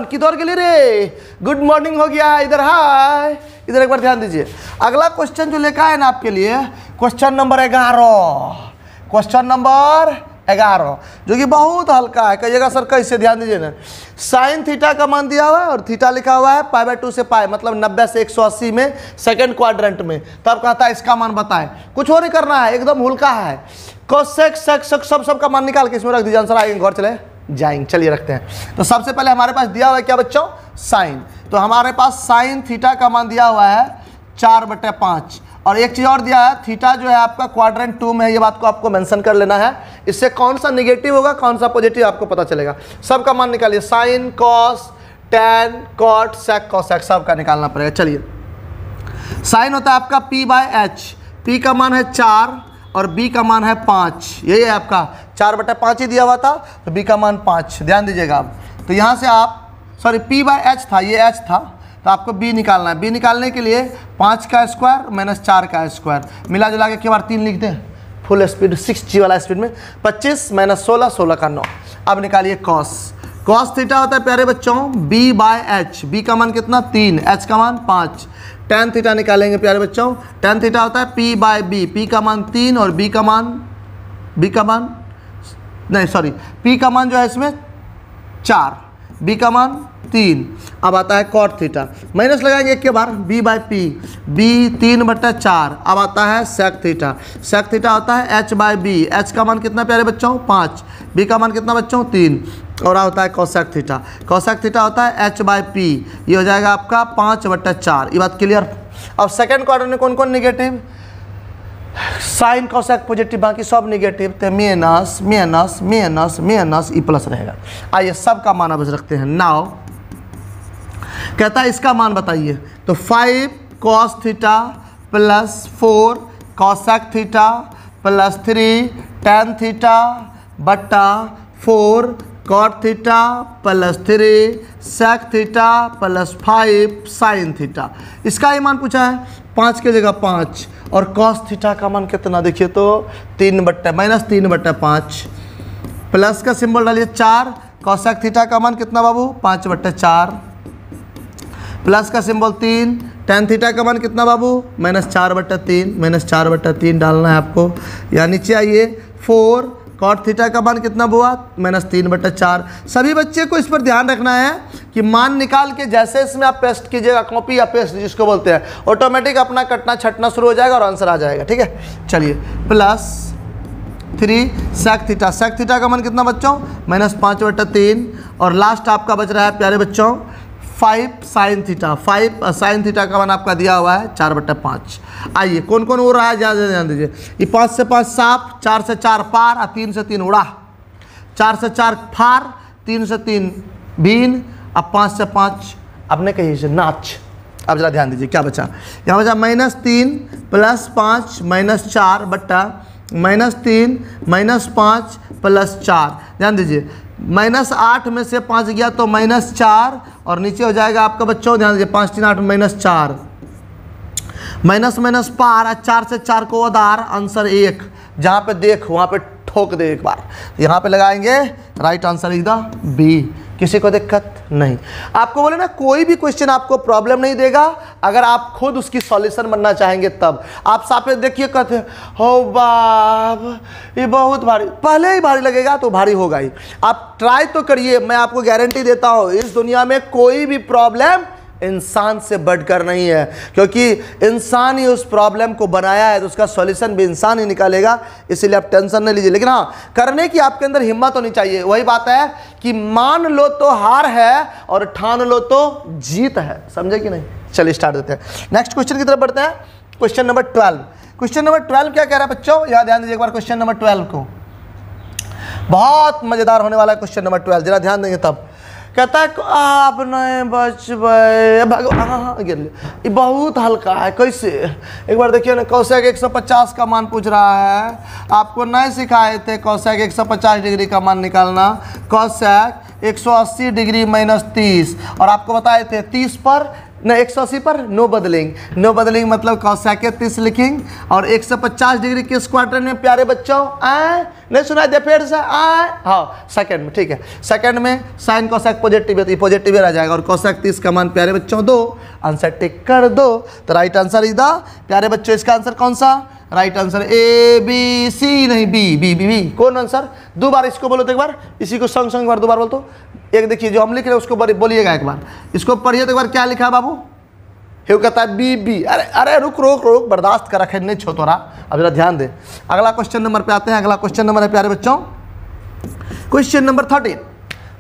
किधर के लिए रे, गुड मॉर्निंग हो गया, इधर हाय, इधर एक बार ध्यान दीजिए। अगला क्वेश्चन जो लेकर है ना आपके लिए, क्वेश्चन नंबर 11, क्वेश्चन नंबर 11 जो कि बहुत हल्का है। कहिएगा सर कैसे, ध्यान दीजिए ना। साइन थीटा का मान दिया हुआ है और थीटा लिखा हुआ है π/2 से पाई, मतलब 90 से 180 में सेकंड क्वाड्रेंट में। तब कहता है इसका मान बताएं, कुछ और नहीं करना है, एकदम हल्का है। कोसेक सेक सब का मान निकाल के इसमें रख दीजिए, आंसर आएंगे, घर चले जाएंगे। चलिए रखते हैं। तो सबसे पहले हमारे पास दिया हुआ है क्या बच्चों, साइन। तो हमारे पास साइन थीटा का मान दिया हुआ है 4/5। और एक चीज़ और दिया है, थीटा जो है आपका क्वाड्रेंट 2 में है, ये बात को आपको मेंशन कर लेना है। इससे कौन सा निगेटिव होगा कौन सा पॉजिटिव आपको पता चलेगा। सबका मान निकालिए, sine cos tan cot sec cosec सबका निकालना पड़ेगा। चलिए, साइन होता है आपका p/h, p का मान है 4 और b का मान है 5। यही है आपका 4/5 ही दिया हुआ था, तो b का मान 5। ध्यान दीजिएगा आप। तो यहाँ से आप, सॉरी p/h था, ये h था, तो आपको b निकालना है। b निकालने के लिए 5 का स्क्वायर माइनस 4 का स्क्वायर मिला जुला के एक बार 3 लिख दें, फुल स्पीड 6G वाला स्पीड में। 25 माइनस 16, 16 का 9। अब निकालिए कॉस। कॉस थीटा होता है प्यारे बच्चों b/h, b का मान कितना 3, h का मान 5। टैन थीटा निकालेंगे प्यारे बच्चों, टैन थीटा होता है p/b, p का मान 3 और p का मान जो है इसमें 4, b का मान 3। अब आता है कॉट थीटा, माइनस लगाएंगे एक के बार, b/p, b 3/4। अब आता है सेक थीटा, सेक थीटा होता है h/b, h का मान कितना प्यारे बच्चों 5, b का मान कितना बच्चों 3। और होता है कोसेक थीटा, कोसेक थीटा होता है h/p, ये हो जाएगा आपका 5/4। ये बात क्लियर। अब सेकेंड क्वार्टर में कौन कौन निगेटिव, साइन कोसेक पॉजिटिव, बाकी सब निगेटिव थे, minus minus minus minus, E plus रहेगा। आइए सबका मान अब रखते हैं। नाउ कहता है इसका मान बताइए, तो 5 cos theta plus 4 cosec theta plus 3 tan theta बटा 4 cot theta plus 3 sec theta plus 5 sine theta. इसका ही मान पूछा है, 5 की जगह 5। और कॉस थीटा का मान कितना देखिए तो -3/5 प्लस का सिंबल डालिए 4। कोसेक थीटा का मान कितना बाबू 5/4 प्लस का सिंबल 3। टैन थीटा का मान कितना बाबू -4/3, -4/3 डालना है आपको। यहाँ नीचे आइए 4 कॉट थीटा का मान कितना हुआ -3/4। सभी बच्चे को इस पर ध्यान रखना है कि मान निकाल के जैसे इसमें आप पेस्ट कीजिएगा, कॉपी या पेस्ट जिसको बोलते हैं, ऑटोमेटिक अपना कटना छटना शुरू हो जाएगा और आंसर आ जाएगा। ठीक है, चलिए plus 3 sec theta, sec theta का मान कितना बच्चों -5/3। और लास्ट आपका बच रहा है प्यारे बच्चों 5 साइन थीटा, 5 साइन थीटा का मान आपका दिया हुआ है 4/5। आइए कौन कौन हो रहा है ध्यान दीजिए। ये 5 से 5 साफ, 4 से 4 पार और 3 से 3 उड़ा, 4 से 4 फार, 3 से 3 बीन, अब 5 से 5 अपने कहीं से नाच। अब जरा ध्यान दीजिए क्या बचा, यहाँ बचा -3 प्लस 5 -4 बट्टा -3 -5 प्लस 4। ध्यान दीजिए, -8 में से 5 गया तो -4 और नीचे हो जाएगा आपका बच्चों, ध्यान दीजिए 5 3 8 -4, माइनस माइनस पार, 4 से 4 को उधार, आंसर 1। जहाँ पे देख वहाँ पे ठोक दे एक बार, यहाँ पे लगाएंगे राइट आंसर एकदम बी। किसी को दिक्कत नहीं। आपको बोले ना कोई भी क्वेश्चन आपको प्रॉब्लम नहीं देगा अगर आप खुद उसकी सॉल्यूशन बनना चाहेंगे तब। आप साथ में देखिए कहते हो बाप ये बहुत भारी, पहले ही भारी लगेगा तो भारी होगा ही। आप ट्राई तो करिए, मैं आपको गारंटी देता हूँ इस दुनिया में कोई भी प्रॉब्लम इंसान से बढ़कर नहीं है, क्योंकि इंसान ही उस प्रॉब्लम को बनाया है तो उसका सॉल्यूशन भी इंसान ही निकालेगा। इसीलिए आप टेंशन नहीं लीजिए, लेकिन हाँ करने की आपके अंदर हिम्मत होनी चाहिए। वही बात है कि मान लो तो हार है और ठान लो तो जीत है, समझे कि नहीं। चलिए स्टार्ट देते हैं, नेक्स्ट क्वेश्चन की तरफ बढ़ते हैं। Question number 12। क्वेश्चन नंबर 12 क्या कह रहा है बच्चों, यहाँ ध्यान दीजिए एक बार क्वेश्चन नंबर 12 को, बहुत मजेदार होने वाला है क्वेश्चन नंबर 12, जरा ध्यान देंगे तब। कहता है आप नहीं बच भगवान, ये बहुत हल्का है, कैसे एक बार देखिए ना। कोसेक 150 का मान पूछ रहा है, आपको नहीं सिखाए थे कोसेक 150 डिग्री का मान निकालना। कोसेक 180 डिग्री -30 और आपको बताए थे 30 पर ना 180 पर नो बदलिंग, नो बदलिंग मतलब कॉसेक 30 लिखेंगे और 150 डिग्री किस क्वाड्रेंट में प्यारे बच्चों? आए नहीं सुनाई दे फिर से? आए हाँ सेकंड में, ठीक है। सेकंड में साइन कॉसेक पॉजिटिव है तो पॉजिटिव रह जाएगा और कॉसेक 30 का मान प्यारे बच्चों 2। आंसर टिक कर दो। तो राइट आंसर इज द प्यारे बच्चों इसका आंसर कौन सा? Right answer A B C नहीं बी बी बी बी। कौन आंसर? दो बार इसको बोलो तो एक बार, इसी को संग संग एक बार दो बार बोल तो। एक देखिए जो हम लिख रहे हैं उसको बोलिएगा एक बार, इसको पढ़िए तो एक बार। क्या लिखा है बाबू? हे कहता है बी बी। अरे अरे रुक रुक रुक, बर्दाश्त कर रखे नहीं छो तोरा, अब जरा ध्यान दे। अगला क्वेश्चन नंबर पे आते हैं। अगला क्वेश्चन नंबर है प्यारे बच्चों क्वेश्चन नंबर 13।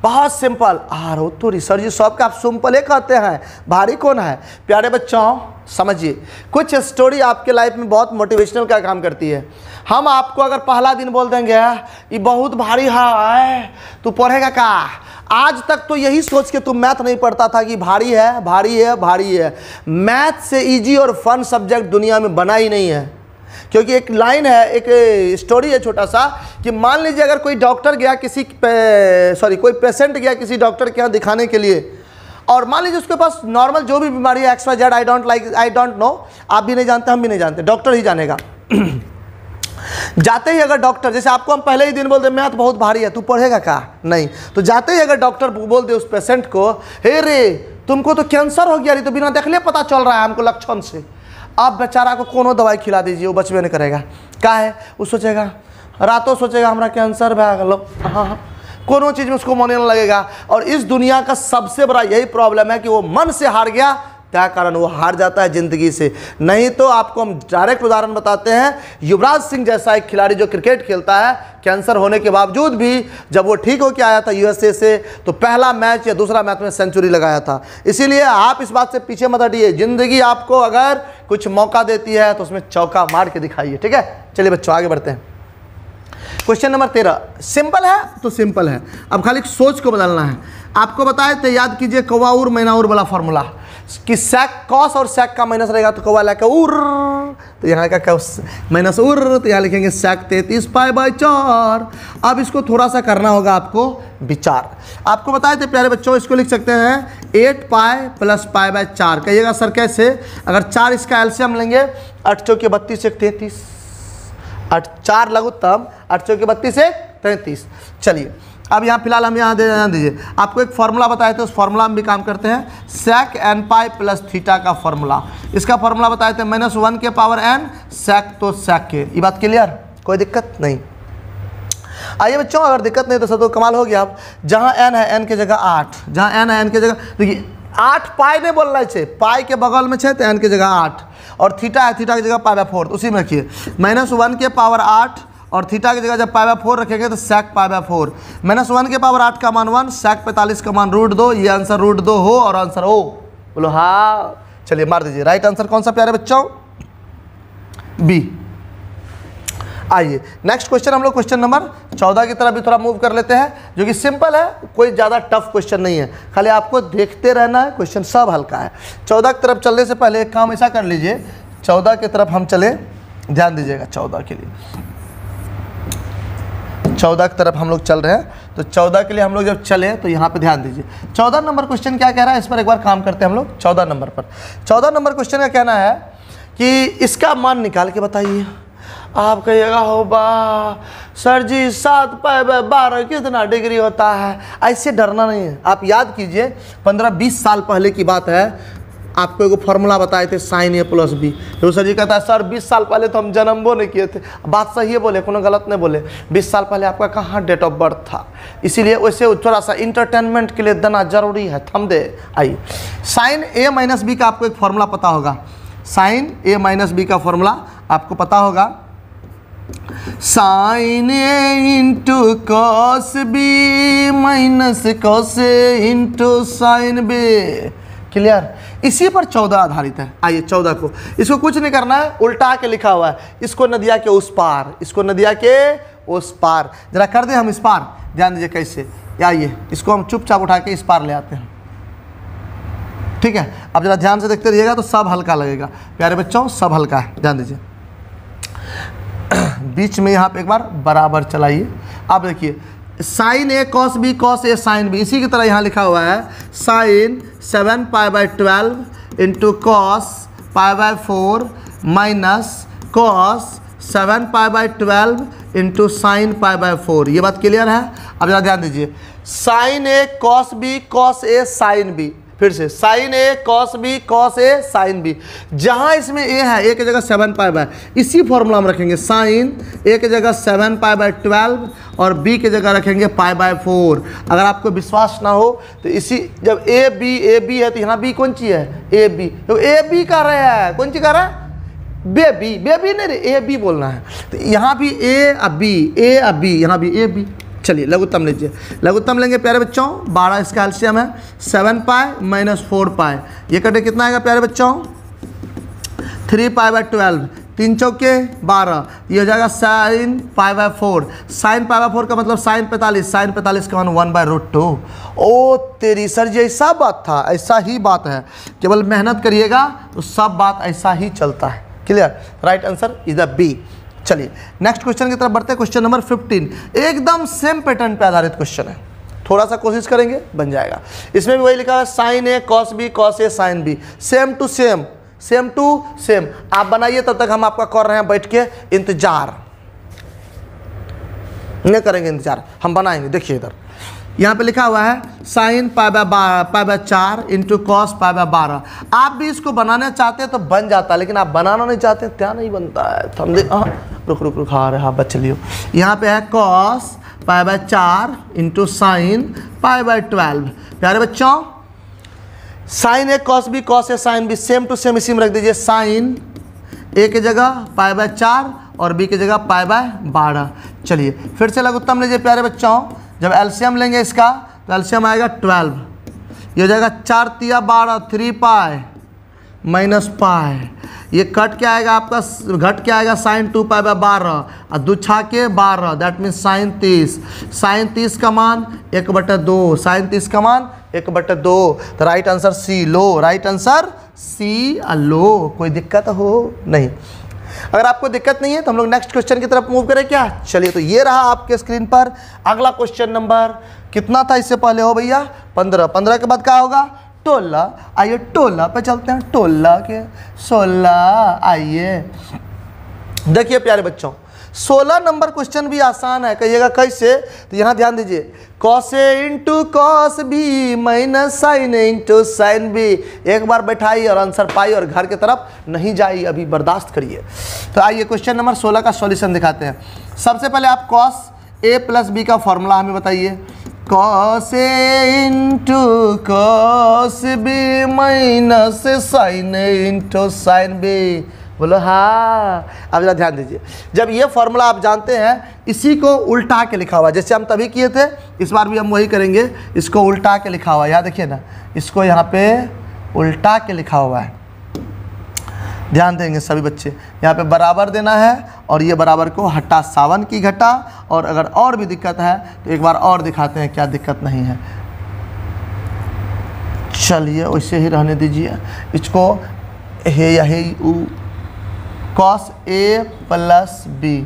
बहुत सिंपल। रो तो रिसर्च जी सबके आप सिंपल ही कहते हैं, भारी कौन है? प्यारे बच्चों समझिए, कुछ स्टोरी आपके लाइफ में बहुत मोटिवेशनल का काम करती है। हम आपको अगर पहला दिन बोल देंगे ये बहुत भारी है, तू पढ़ेगा का? आज तक तो यही सोच के तुम मैथ नहीं पढ़ता था कि भारी है भारी है भारी है। मैथ से इजी और फन सब्जेक्ट दुनिया में बना ही नहीं है। क्योंकि एक लाइन है, एक स्टोरी है छोटा सा कि मान लीजिए अगर कोई डॉक्टर गया कोई पेशेंट गया किसी डॉक्टर के यहाँ दिखाने के लिए, और मान लीजिए उसके पास नॉर्मल जो भी बीमारी है XYZ, आई डोंट नो, आप भी नहीं जानते हम भी नहीं जानते, डॉक्टर ही जानेगा। जाते ही अगर डॉक्टर, जैसे आपको हम पहले ही दिन बोल दे मैथ बहुत भारी है, तू पढ़ेगा का? नहीं। तो जाते ही अगर डॉक्टर बोल दे उस पेशेंट को, हे रे तुमको तो कैंसर हो गया, तो बिना देखले पता चल रहा है हमको लक्षण से, आप बेचारा को कोनो दवाई खिला दीजिए, वो बचबे नहीं करेगा। क्या है? वो सोचेगा, रातों सोचेगा हमारा कैंसर भै गलो, हाँ कोनो चीज़ में उसको मन नहीं लगेगा। और इस दुनिया का सबसे बड़ा यही प्रॉब्लम है कि वो मन से हार गया, क्या कारण? वो हार जाता है ज़िंदगी से। नहीं तो आपको हम डायरेक्ट उदाहरण बताते हैं, युवराज सिंह जैसा एक खिलाड़ी जो क्रिकेट खेलता है, कैंसर होने के बावजूद भी जब वो ठीक होकर आया था USA से, तो पहला मैच या दूसरा मैच में सेंचुरी लगाया था। इसीलिए आप इस बात से पीछे मत हटिए, ज़िंदगी आपको अगर कुछ मौका देती है तो उसमें चौका मार के दिखाइए। ठीक है, चलिए बच्चों आगे बढ़ते हैं। क्वेश्चन नंबर 13 सिंपल है तो सिंपल है, अब खाली सोच को बदलना है। आपको बताए थे, याद कीजिए कौवा उर मैना उर वाला फॉर्मूला कि सेक कॉस और सेक का माइनस रहेगा तो कौवा लेकर उर, तो यहाँ का माइनस उर, तो यहाँ लिखेंगे सेक 33 पाई 4। अब इसको थोड़ा सा करना होगा आपको विचार। आपको बताए थे प्यारे बच्चों, इसको लिख सकते हैं 8 पाई प्लस पाई 4। कहिएगा सर कैसे? अगर 4 इसका एलसीएम लेंगे, 8 चौके 32 1 33, 8 4 लघुत्तम, 8 चौके 32 1 33। चलिए अब यहाँ फिलहाल हम यहाँ ध्यान दीजिए, आपको एक फार्मूला बताए थे, उस फार्मूला में भी काम करते हैं। सेक n पाई प्लस थीटा का फार्मूला, इसका फार्मूला बताए थे -1 के पावर n, सेक तो सेक के। ये बात क्लियर? कोई दिक्कत नहीं? आइए बच्चों, अगर दिक्कत नहीं तो सब तो कमाल हो गया। अब जहाँ n है n के जगह 8, जहाँ n है n के जगह, देखिए 8 पाई नहीं बोलना है, पाई के बगल में है तो n के जगह 8, और थीटा है, थीटा की जगह पाई/4, उसी में रखिए। -1 के पावर 8 और थीटा की जगह जब पाई/4 रखेंगे तो सेक पाई/4। -1 के पावर 8 का मान 1, सेक 45 का मान √2। ये आंसर √2 हो और आंसर हो, बोलो हाँ। चलिए मार दीजिए। राइट आंसर कौन सा प्यारे बच्चों? बी। आइए नेक्स्ट क्वेश्चन, हम लोग क्वेश्चन नंबर 14 की तरफ भी थोड़ा मूव कर लेते हैं, जो कि सिंपल है, कोई ज़्यादा टफ क्वेश्चन नहीं है, खाली आपको देखते रहना है, क्वेश्चन सब हल्का है। 14 की तरफ चलने से पहले एक काम ऐसा कर लीजिए, 14 की तरफ हम चले, ध्यान दीजिएगा 14 के लिए। 14 की तरफ हम लोग चल रहे हैं, तो 14 के लिए हम लोग जब चले तो यहाँ पे ध्यान दीजिए। 14 नंबर क्वेश्चन क्या कह रहा है, इस पर एक बार काम करते हैं हम लोग। 14 नंबर पर, 14 नंबर क्वेश्चन का कहना है कि इसका मान निकाल के बताइए। आप कहिएगा हो बा सर जी 7 पाई 12 कितना डिग्री होता है? ऐसे डरना नहीं है। आप याद कीजिए 15-20 साल पहले की बात है, आपको एक फार्मूला बताए थे sin A + B। तो सर जी कहता है सर 20 साल पहले तो हम जन्मबो नहीं किए थे। बात सही है बोले, कोनो गलत नहीं बोले। 20 साल पहले आपका कहाँ डेट ऑफ बर्थ था, इसीलिए वैसे थोड़ा सा इंटरटेनमेंट के लिए देना जरूरी है। थम दे। आइए sin A - B का आपको एक फार्मूला पता होगा, sin A - B का फार्मूला आपको पता होगा, sin A × cos B - cos A × sin B। Clear? इसी पर 14 आधारित है। आइए 14 को, इसको कुछ नहीं करना है, उल्टा के लिखा हुआ है, इसको नदिया के उस पार, इसको नदिया के उस पार, जरा कर दे हम इस पार। ध्यान दीजिए कैसे, आइए इसको हम चुपचाप उठा के इस पार ले आते हैं। ठीक है, अब जरा ध्यान से देखते रहिएगा तो सब हल्का लगेगा प्यारे बच्चों, सब हल्का है। ध्यान दीजिए, बीच में यहाँ पे एक बार बराबर चलाइए। अब देखिए sin A cos B cos A sin B, इसी की तरह यहाँ लिखा हुआ है sin 7 pi into cos pi by 4 minus cos 7 pi by 12 into sine pi by 4। ये बात क्लियर है। अब जरा ध्यान दीजिए, sine A cos B cos A sine B, फिर से sine A cos B cos A sine B. जहाँ इसमें ए है, ए की जगह 7 पाई बाय, इसी फॉर्मूला में रखेंगे साइन ए की जगह 7 पाई बाय 12 और बी की जगह रखेंगे पाई बाय 4। अगर आपको विश्वास ना हो तो इसी, जब ए बी है तो यहाँ बी कौन सी है, ए बी, तो ए बी कर रहे हैं, कौन सी कर रहा है, बेबी नहीं रे, ए बी बोलना है। तो यहाँ भी ए अब बी, यहाँ भी ए बी। चलिए लघुत्तम लीजिए, लघुत्तम लेंगे प्यारे बच्चों, 12 इसका एलसीएम है, 7 पाई माइनस 4 पाई, ये कटे कितना आएगा प्यारे बच्चों, 3 पाई बाय 12, 3 चौके 12, ये हो जाएगा sign pi by 4। Sign pi by 4 का मतलब साइन 45, साइन 45 का मान 1/√2। ओ तेरी सर जी, ऐसा बात था, ऐसा ही बात है, केवल मेहनत करिएगा तो सब बात ऐसा ही चलता है। Clear, right answer is the B. चलिए नेक्स्ट क्वेश्चन की तरफ बढ़ते हैं। क्वेश्चन नंबर 15 एकदम सेम पैटर्न पे आधारित क्वेश्चन है, थोड़ा सा कोशिश करेंगे बन जाएगा। इसमें भी वही लिखा है sine A cos B cos A sine B, same to same. आप बनाइए, तब तक हम आपका कर रहे हैं बैठ के इंतजार, नहीं करेंगे इंतजार, हम बनाएंगे। देखिए इधर यहाँ पे लिखा हुआ है sign pi by 4 into cos pi by 12। आप भी इसको बनाना चाहते हैं तो बन जाता है, लेकिन आप बनाना नहीं चाहते हैं क्या नहीं बनता है। तो हम रुक हाँ रहा, बच लियो। यहाँ पे है cos pi by 4 into sine pi by 12। प्यारे बच्चों, sine A cos B cos A sine B, same to same इसी में रख दीजिए। साइन ए की जगह पाई बाय 4 और बी की जगह पाई बाय 12। चलिए फिर से लघुत्तम लीजिए प्यारे बच्चों, जब एलसीएम लेंगे इसका तो एलसीएम आएगा 12, ये हो जाएगा 4 तिया 12, 3 पाई माइनस पाई, ये कट क्या आएगा आपका, घट क्या आएगा, साइन 2 पाई बाय 12 और 2 छा के 12, दैट मीन्स साइन 30। साइन 30 का मान 1/2, साइन 30 का मान 1/2। तो राइट आंसर सी लो, राइट आंसर सी लो। कोई दिक्कत हो नहीं। अगर आपको दिक्कत नहीं है तो हम लोग नेक्स्ट क्वेश्चन की तरफ मूव करें क्या। चलिए तो ये रहा आपके स्क्रीन पर अगला क्वेश्चन नंबर कितना था इससे पहले हो भैया, 15 के बाद क्या होगा, 16। आइए 16 पे चलते हैं, 16 के 16। आइए देखिए प्यारे बच्चों, 16 नंबर क्वेश्चन भी आसान है, कहिएगा कैसे, तो यहाँ ध्यान दीजिए, cos A into cos B minus sine A into sine B. एक बार बैठाई और आंसर पाई और घर की तरफ नहीं जाई, अभी बर्दाश्त करिए। तो आइए क्वेश्चन नंबर 16 का सॉल्यूशन दिखाते हैं। सबसे पहले आप कॉस ए प्लस बी का फॉर्मूला हमें बताइए। Cos A into cos B minus sine A into sine B, बोलो हाँ। अब जरा ध्यान दीजिए, जब ये फॉर्मूला आप जानते हैं, इसी को उल्टा के लिखा हुआ, जैसे हम तभी किए थे इस बार भी हम वही करेंगे। इसको उल्टा के लिखा हुआ है, यहाँ देखिए ना, इसको यहाँ पे उल्टा के लिखा हुआ है, ध्यान देंगे सभी बच्चे। यहाँ पे बराबर देना है और ये बराबर को हटा 57 की घटा। और अगर और भी दिक्कत है तो एक बार और दिखाते हैं क्या दिक्कत नहीं है। चलिए वैसे ही रहने दीजिए इसको, हे या हे उ, cos A plus B,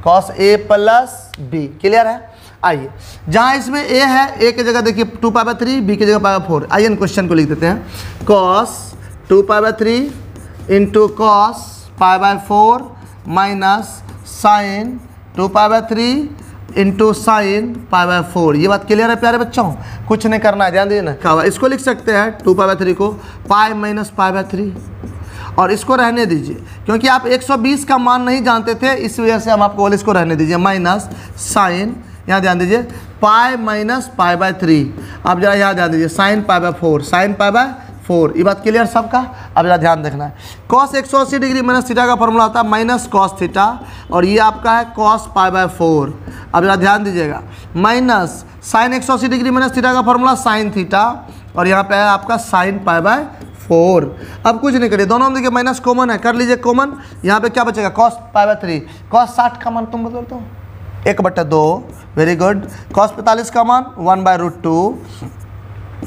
cos A plus B, clear है। आइए जहाँ इसमें ए है, ए की जगह देखिए 2 पाई बाय 3, बी की जगह पाई बाय 4। आइए इन क्वेश्चन को लिख देते हैं, cos 2 pi by 3 into cos pi by 4 minus sine 2 pi by 3 into sine pi by 4। ये बात क्लियर है प्यारे बच्चों, कुछ नहीं करना है, ध्यान दीजिए ना। इसको लिख सकते हैं 2 पाई बाय 3 को पाई माइनस पाई बाय 3, और इसको रहने दीजिए क्योंकि आप 120 का मान नहीं जानते थे, इस वजह से हम आपको बोले इसको रहने दीजिए। माइनस साइन, यहाँ ध्यान दीजिए, पाई माइनस पाई बाय 3। अब जरा यहाँ ध्यान दीजिए, sign pi by 4, sign pi by 4। ये बात क्लियर सबका। अब जरा ध्यान देखना है, कॉस 180 डिग्री माइनस थीटा का फॉर्मूला होता है माइनस कॉस थीटा, और ये आपका है कॉस पाई बाय 4। अब जरा ध्यान दीजिएगा, minus sine 180 degree minus theta का फॉर्मूला साइन थीटा, और यहाँ पे है आपका साइन पाई बाय 4। अब कुछ नहीं करिए, दोनों में देखिए माइनस कॉमन है, कर लीजिए कॉमन। यहाँ पे क्या बचेगा, कॉस पाई बाय 3, कॉस 60 का मान तुम बदल दो 1/2, वेरी गुड। कॉस 45 का मान 1/√2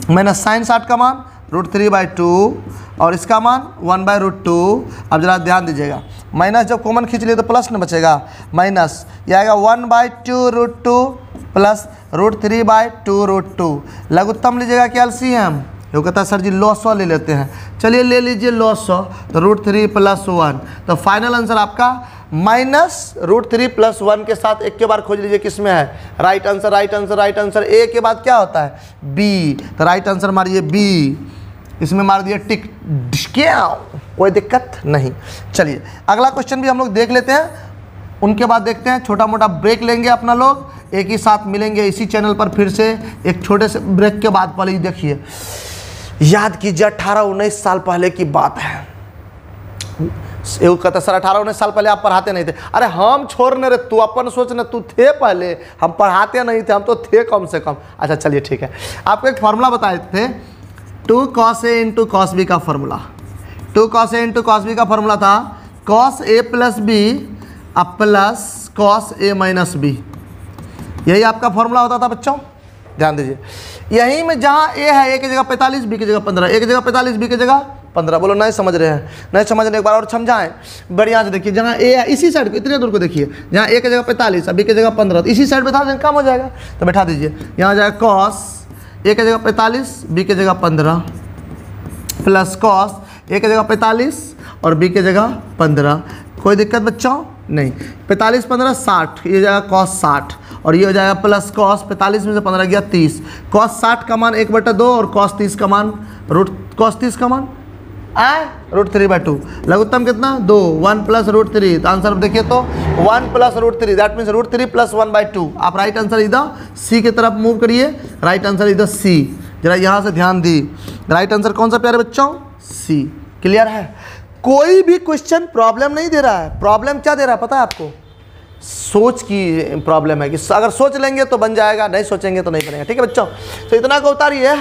माइनस साइन 60 का मान √3/2 और इसका मान 1/√2। अब जरा ध्यान दीजिएगा, माइनस जब कॉमन खींच लिए तो प्लस न बचेगा, माइनस ये आएगा 1/2√2 प्लस √3/2√2। लघुत्तम लीजिएगा कि एलसीएम, वो कहता है सर जी लॉस ले लेते हैं। चलिए ले लीजिए लॉस, तो √3 + 1, तो फाइनल आंसर आपका -√3 + 1 के साथ एक के बार खोज लीजिए किस में है। Right answer, right answer, right answer. A के बाद क्या होता है? बी, तो राइट आंसर मारिए बी, इसमें मार दिया टिक, कोई दिक्कत नहीं। चलिए अगला क्वेश्चन भी हम लोग देख लेते हैं, उनके बाद देखते हैं, छोटा मोटा ब्रेक लेंगे अपना लोग, एक ही साथ मिलेंगे इसी चैनल पर फिर से एक छोटे से ब्रेक के बाद। पहले देखिए, याद कीजिए 18-19 साल पहले की बात है। कहता सर 18-19 साल पहले आप पढ़ाते नहीं थे। अरे हम छोड़ने रे, तू अपन सोच न, तू थे पहले, हम पढ़ाते नहीं थे, हम तो थे कम से कम। अच्छा चलिए ठीक है, आपको एक फार्मूला बताए थे 2 cos A × cos B का formula. 2 cos A × cos B का फार्मूला था cos A + B plus cos A - B, यही आपका फार्मूला होता था बच्चों, ध्यान दीजिए। यहीं में जहाँ A है, A की जगह 45, B की जगह 15, A की जगह 45, B की जगह 15। बोलो नहीं समझ रहे हैं? नहीं समझ रहे, एक बार और समझाएं बढ़िया से। देखिए जहाँ A है इसी साइड को, इतने दूर को देखिए, जहाँ A की जगह 45 और B की जगह 15, तो इसी साइड बैठा दें, काम हो जाएगा। तो बैठा दीजिए, यहाँ जाएगा cos A की जगह 45, B की जगह 15 प्लस cos A की जगह 45 और B की जगह 15। कोई दिक्कत बच्चों? नहीं। 45 15 60, ये जाएगा cos 60 और ये हो जाएगा प्लस cos 45 में से 15 गया 30। cos 60 का मान 1/2 और cos 30 का मान cos 30 का मान √3/2। लघुत्तम कितना? 2, 1 + √3। तो आंसर देखिए तो 1 + √3, दैट मीन्स √3 + 1/2। आप राइट आंसर इधर सी की तरफ मूव करिए, राइट आंसर इधर सी। जरा यहाँ से ध्यान दी, राइट आंसर कौन सा प्यारे बच्चों? सी। क्लियर है? कोई भी क्वेश्चन प्रॉब्लम नहीं दे रहा है। प्रॉब्लम क्या दे रहा है पता है आपको? सोच की प्रॉब्लम है कि अगर सोच लेंगे तो बन जाएगा, नहीं सोचेंगे तो नहीं बनेगा। ठीक है बच्चों, तो इतना को उतारिए,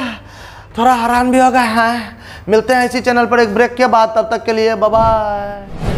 थोड़ा हैरान भी हो गया है। मिलते हैं इसी चैनल पर एक ब्रेक के बाद, तब तक के लिए बाय बाय।